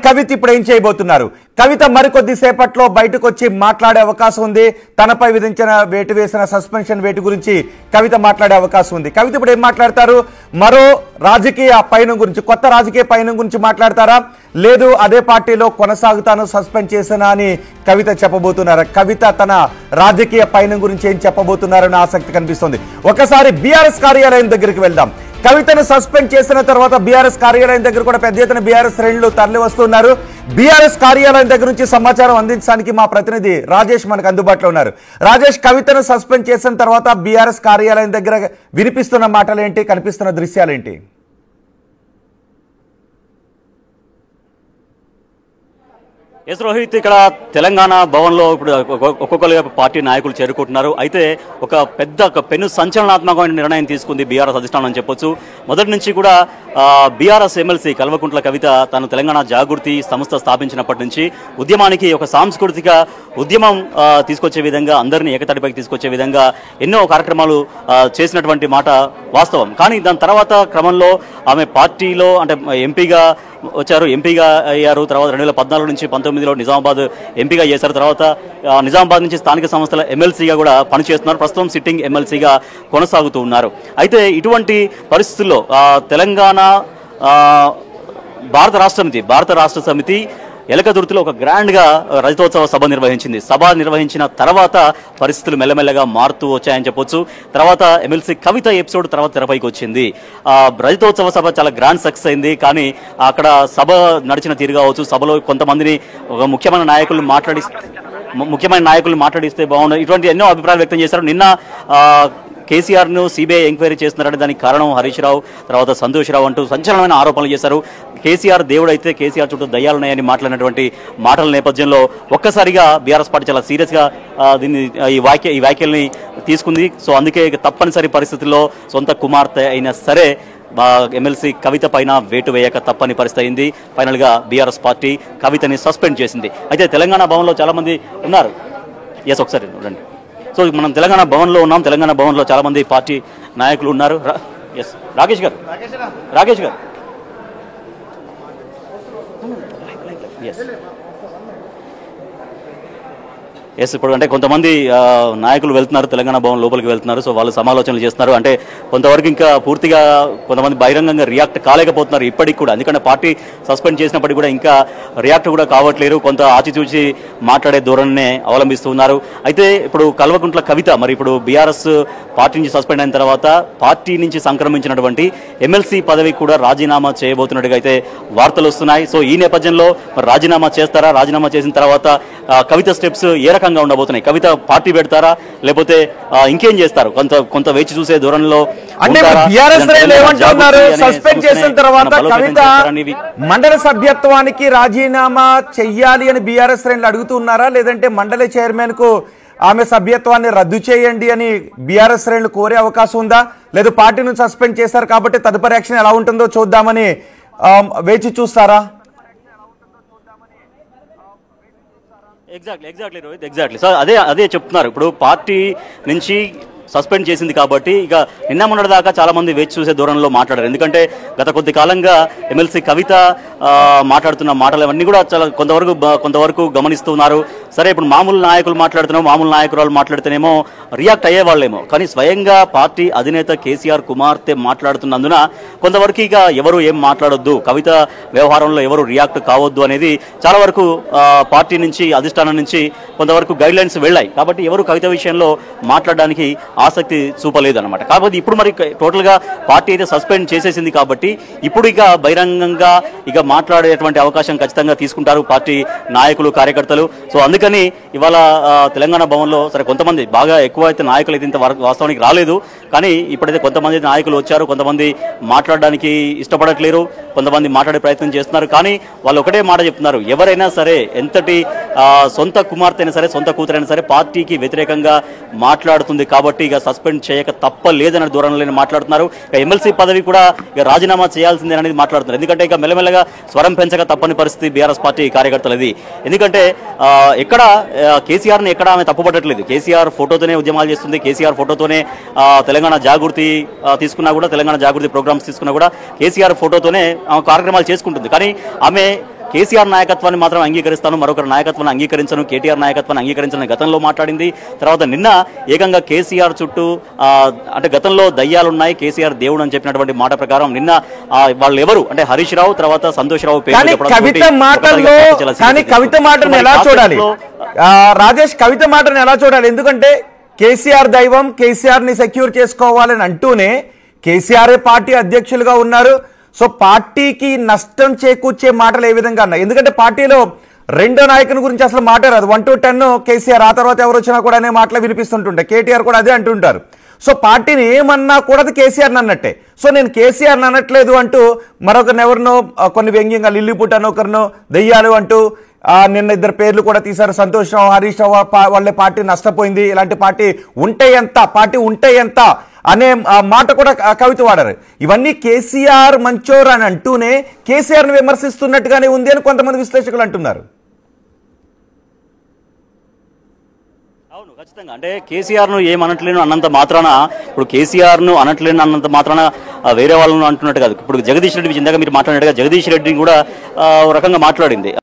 కవిత ఇప్పుడు ఏం చేయబోతున్నారు? కవిత మరికొద్ది సేపట్లో బయటకు వచ్చి మాట్లాడే అవకాశం ఉంది. తనపై విధించిన వేటు వేసిన సస్పెన్షన్ వేటు గురించి కవిత మాట్లాడే అవకాశం ఉంది. కవిత ఇప్పుడు ఏం మాట్లాడతారు? మరో రాజకీయ పయనం గురించి, కొత్త రాజకీయ పయనం గురించి మాట్లాడతారా, లేదు అదే పార్టీలో కొనసాగుతాను సస్పెండ్ చేసినా అని కవిత చెప్పబోతున్నారా? కవిత తన రాజకీయ పయనం గురించి ఏం చెప్పబోతున్నారని ఆసక్తి కనిపిస్తుంది. ఒకసారి బీఆర్ఎస్ కార్యాలయం దగ్గరికి వెళ్దాం. కవితను సస్పెండ్ చేసిన తర్వాత బీఆర్ఎస్ కార్యాలయం దగ్గర కూడా పెద్ద ఎత్తున బీఆర్ఎస్ శ్రేణులు తరలి వస్తున్నారు. బీఆర్ఎస్ కార్యాలయం దగ్గర నుంచి సమాచారం అందించడానికి మా ప్రతినిధి రాజేష్ మనకు అందుబాటులో ఉన్నారు. రాజేష్, కవితను సస్పెండ్ చేసిన తర్వాత బీఆర్ఎస్ కార్యాలయం దగ్గర వినిపిస్తున్న మాటలు ఏంటి, కనిపిస్తున్న దృశ్యాలు ఏంటి? ఎస్ రోహిత్, ఇక్కడ తెలంగాణ భవన్లో ఇప్పుడు ఒక్కొక్కరుగా పార్టీ నాయకులు చేరుకుంటున్నారు. అయితే ఒక పెను సంచలనాత్మకమైన నిర్ణయం తీసుకుంది బీఆర్ఎస్ అధిష్టానం అని చెప్పొచ్చు. మొదటి నుంచి కూడా బీఆర్ఎస్ ఎమ్మెల్సీ కల్వకుంట్ల కవిత తాను తెలంగాణ జాగృతి సంస్థ స్థాపించినప్పటి నుంచి ఉద్యమానికి ఒక సాంస్కృతిక ఉద్యమం తీసుకొచ్చే విధంగా, అందరినీ ఏకతాటిపైకి తీసుకొచ్చే విధంగా ఎన్నో కార్యక్రమాలు చేసినటువంటి మాట వాస్తవం. కానీ దాని తర్వాత క్రమంలో ఆమె పార్టీలో అంటే ఎంపీగా వచ్చారు, ఎంపీగా అయ్యారు. తర్వాత 2014 నుంచి 19లో నిజామాబాద్ ఎంపీగా చేశారు. తర్వాత నిజామాబాద్ నుంచి స్థానిక సంస్థల ఎమ్మెల్సీగా కూడా పనిచేస్తున్నారు. ప్రస్తుతం సిట్టింగ్ ఎమ్మెల్సీగా కొనసాగుతూ ఉన్నారు. అయితే ఇటువంటి పరిస్థితుల్లో తెలంగాణ భారత రాష్ట్ర సమితి ఎలకదుర్తిలో ఒక గ్రాండ్గా రజతోత్సవ సభ నిర్వహించింది. సభ నిర్వహించిన తర్వాత పరిస్థితులు మెల్లమెల్లగా మారుతూ వచ్చాయని చెప్పొచ్చు. తర్వాత ఎమ్మెల్సీ కవిత ఎపిసోడ్ తర్వాత తెరపైకి వచ్చింది. రజతోత్సవ సభ చాలా గ్రాండ్ సక్సెస్ అయింది. కానీ అక్కడ సభ నడిచిన తీరు కావచ్చు, సభలో కొంతమందిని ముఖ్యమైన నాయకులు మాట్లాడిస్తే బాగుండదు, ఇటువంటి ఎన్నో అభిప్రాయాలు వ్యక్తం చేశారు. నిన్న కేసీఆర్ను సిబిఐ ఎంక్వైరీ చేస్తున్నారని దానికి కారణం హరీష్ రావు, తర్వాత సంతోష్ రావు అంటూ సంచలనమైన ఆరోపణలు చేశారు. కేసీఆర్ దేవుడైతే కేసీఆర్ చుట్టూ దయ్యాలున్నాయని మాట్లాడినటువంటి మాటల నేపథ్యంలో ఒక్కసారిగా బీఆర్ఎస్ పార్టీ చాలా సీరియస్గా దీన్ని ఈ వ్యాఖ్యల్ని తీసుకుంది. సో అందుకే తప్పనిసరి పరిస్థితుల్లో సొంత కుమార్తె అయినా సరే ఎమ్మెల్సీ కవిత పైన వేటు వేయక తప్పని పరిస్థితి అయింది. ఫైనల్గా బీఆర్ఎస్ పార్టీ కవితని సస్పెండ్ చేసింది. అయితే తెలంగాణ భవన్లో చాలా మంది ఉన్నారు. ఎస్, ఒకసారి రండి. సో మనం తెలంగాణ భవన్లో ఉన్నాం. తెలంగాణ భవన్లో చాలా మంది పార్టీ నాయకులు ఉన్నారు. ఎస్, రాకేష్ గారు ఎస్, ఇప్పుడు అంటే కొంతమంది నాయకులు వెళ్తున్నారు, తెలంగాణ భవన్ లోపలికి వెళ్తున్నారు. సో వాళ్ళు సమాలోచనలు చేస్తున్నారు. అంటే కొంతవరకు ఇంకా పూర్తిగా కొంతమంది బహిరంగంగా రియాక్ట్ కాలేకపోతున్నారు ఇప్పటికి కూడా. ఎందుకంటే పార్టీ సస్పెండ్ చేసినప్పటికీ కూడా ఇంకా రియాక్ట్ కూడా కావట్లేరు. కొంత ఆచితూచి మాట్లాడే ధోరణినే అవలంబిస్తున్నారు. అయితే ఇప్పుడు కల్వకుంట్ల కవిత మరి ఇప్పుడు బీఆర్ఎస్ పార్టీ నుంచి సస్పెండ్ అయిన తర్వాత పార్టీ నుంచి సంక్రమించినటువంటి ఎమ్మెల్సీ పదవి కూడా రాజీనామా చేయబోతున్నట్టుగా అయితే వార్తలు వస్తున్నాయి. సో ఈ నేపథ్యంలో రాజీనామా చేస్తారా? రాజీనామా చేసిన తర్వాత కవిత స్టెప్స్ ఏ రకంగా ఉండబోతున్నాయి? కవిత పార్టీ పెడతారా, లేకపోతే ఇంకేం చేస్తారు? కొంత వేచి చూసే ధోరణిలో సస్పెండ్ చేసిన తర్వాత కవిత మండలి సభ్యత్వానికి రాజీనామా చెయ్యాలి అని బీఆర్ఎస్ శ్రేణులు అడుగుతున్నారా, లేదంటే మండలి చైర్మన్ కు ఆమె సభ్యత్వాన్ని రద్దు చేయండి అని బీఆర్ఎస్ శ్రేణులు కోరే అవకాశం ఉందా? లేదు పార్టీ నుంచి సస్పెండ్ చేశారు కాబట్టి తదుపరి యాక్షన్ ఎలా ఉంటుందో చూద్దామని వేచి చూస్తారా? Exactly Rohit, exactly. సో అదే చెప్తున్నారు. ఇప్పుడు పార్టీ నుంచి సస్పెండ్ చేసింది కాబట్టి ఇక నిన్న మొన్నటి దాకా చాలా మంది వేచి చూసే ధోరణిలో మాట్లాడారు. ఎందుకంటే గత కొద్ది కాలంగా ఎమ్మెల్సీ కవిత మాట్లాడుతున్న మాటలు అవన్నీ కూడా చాలా కొంతవరకు గమనిస్తున్నారు. సరే, ఇప్పుడు మామూలు నాయకులు మాట్లాడుతున్నాం, మామూలు నాయకురాలు మాట్లాడితేనేమో రియాక్ట్ అయ్యేవాళ్ళేమో. కానీ స్వయంగా పార్టీ అధినేత కేసీఆర్ కుమార్తె మాట్లాడుతున్నందున కొంతవరకు ఇక ఎవరు ఏం మాట్లాడొద్దు, కవిత వ్యవహారంలో ఎవరు రియాక్ట్ కావద్దు అనేది చాలా వరకు పార్టీ నుంచి, అధిష్టానం నుంచి కొంతవరకు గైడ్ లైన్స్ వెళ్ళాయి. కాబట్టి ఎవరు కవిత విషయంలో మాట్లాడడానికి ఆసక్తి చూపలేదు అనమాట. కాకపోతే ఇప్పుడు మరి టోటల్గా పార్టీ అయితే సస్పెండ్ చేసేసింది కాబట్టి ఇప్పుడు ఇక బహిరంగంగా ఇక మాట్లాడేటువంటి అవకాశం ఖచ్చితంగా తీసుకుంటారు పార్టీ నాయకులు, కార్యకర్తలు. సో అందుకని ఇవాళ తెలంగాణ భవన్లో సరే కొంతమంది బాగా ఎక్కువ అయితే నాయకులు అయితే ఇంత వాస్తవానికి రాలేదు. కానీ ఇప్పుడైతే కొంతమంది నాయకులు వచ్చారు, కొంతమంది మాట్లాడడానికి ఇష్టపడట్లేరు, కొంతమంది మాట్లాడే ప్రయత్నం చేస్తున్నారు. కానీ వాళ్ళు ఒకటే మాట చెప్తున్నారు, ఎవరైనా సరే ఎంతటి సొంత కుమార్తె అయినా సరే, సొంత కూతురైనా సరే పార్టీకి వ్యతిరేకంగా మాట్లాడుతుంది కాబట్టి ఇక సస్పెండ్ చేయక తప్పలేదన్న ధోరణిలో మాట్లాడుతున్నారు. ఎమ్మెల్సీ పదవి కూడా ఇక రాజీనామా చేయాల్సిందే అనేది మాట్లాడుతున్నారు. ఎందుకంటే ఇక మెల్లమెల్లగా స్వరం పెంచక తప్పని పరిస్థితి బీఆర్ఎస్ పార్టీ కార్యకర్తలది. ఎందుకంటే ఎక్కడ కేసీఆర్ని ఎక్కడ ఆమె తప్పుపట్టట్లేదు. కేసీఆర్ ఫోటోతోనే ఉద్యమాలు చేస్తుంది, కేసీఆర్ ఫోటోతోనే తెలంగాణ జాగృతి తీసుకున్నా కూడా, తెలంగాణ జాగృతి ప్రోగ్రామ్స్ తీసుకున్నా కూడా కేసీఆర్ ఫోటోతోనే కార్యక్రమాలు చేసుకుంటుంది. కానీ ఆమె కేసీఆర్ నాయకత్వాన్ని మాత్రం అంగీకరిస్తాను, మరొకరి నాయకత్వాన్ని అంగీకరించను, కేటీఆర్ నాయకత్వాన్ని అంగీకరించని గతంలో మాట్లాడింది. తర్వాత నిన్న ఏకంగా కేసీఆర్ చుట్టూ అంటే గతంలో దయ్యాలున్నాయి, కేసీఆర్ దేవుడు అని చెప్పినటువంటి మాట ప్రకారం నిన్న వాళ్ళు ఎవరు అంటే హరీష్ రావు తర్వాత సంతోష్ రావు కవిత మాటను ఎలా చూడాలి రాజేష్? కవిత మాటను ఎలా చూడాలి? ఎందుకంటే కేసీఆర్ దైవం, కేసీఆర్ ని సెక్యూర్ చేసుకోవాలని అంటూనే కేసీఆర్ పార్టీ అధ్యక్షులుగా ఉన్నారు. సో పార్టీకి నష్టం చేకూర్చే మాటలు ఏ విధంగా ఉన్నాయి? ఎందుకంటే పార్టీలో రెండో నాయకుని గురించి అసలు మాట రాదు. 1 to 10 కేసీఆర్, ఆ తర్వాత ఎవరు వచ్చినా కూడా అనే మాటలు వినిపిస్తుంటుంటాయి. కేటీఆర్ కూడా అదే అంటుంటారు. సో పార్టీని ఏమన్నా కూడా అది కేసీఆర్ అన్నట్టే. సో నేను కేసీఆర్ అనట్లేదు అంటూ మరొకరిని ఎవరినో కొన్ని వ్యంగ్యంగా లిల్లీపుట్ అని ఒకరినో దెయ్యాలు అంటూ నిన్న 2 పేర్లు కూడా తీశారు. సంతోష్ రావు, హరీష్ రావు వాళ్ళే పార్టీ నష్టపోయింది, ఇలాంటి పార్టీ ఉంటే ఎంత అనే మాట కూడా కవిత వాడారు. ఇవన్నీ కేసీఆర్ మంచోర్ అని అంటూనే కేసీఆర్ని విమర్శిస్తున్నట్టుగానే ఉంది అని కొంతమంది విశ్లేషకులు అంటున్నారు. అవును, ఖచ్చితంగా. అంటే కేసీఆర్ ను ఏమనట్లేను అన్నంత మాత్రాన, ఇప్పుడు కేసీఆర్ ను అనట్లేను అన్నంత మాత్రాన వేరే వాళ్ళను అంటున్నట్టు కాదు. ఇప్పుడు జగదీష్ రెడ్డి ఇందాక మీరు మాట్లాడినట్టుగా జగదీష్ రెడ్డిని కూడా ఒక రకంగా మాట్లాడింది.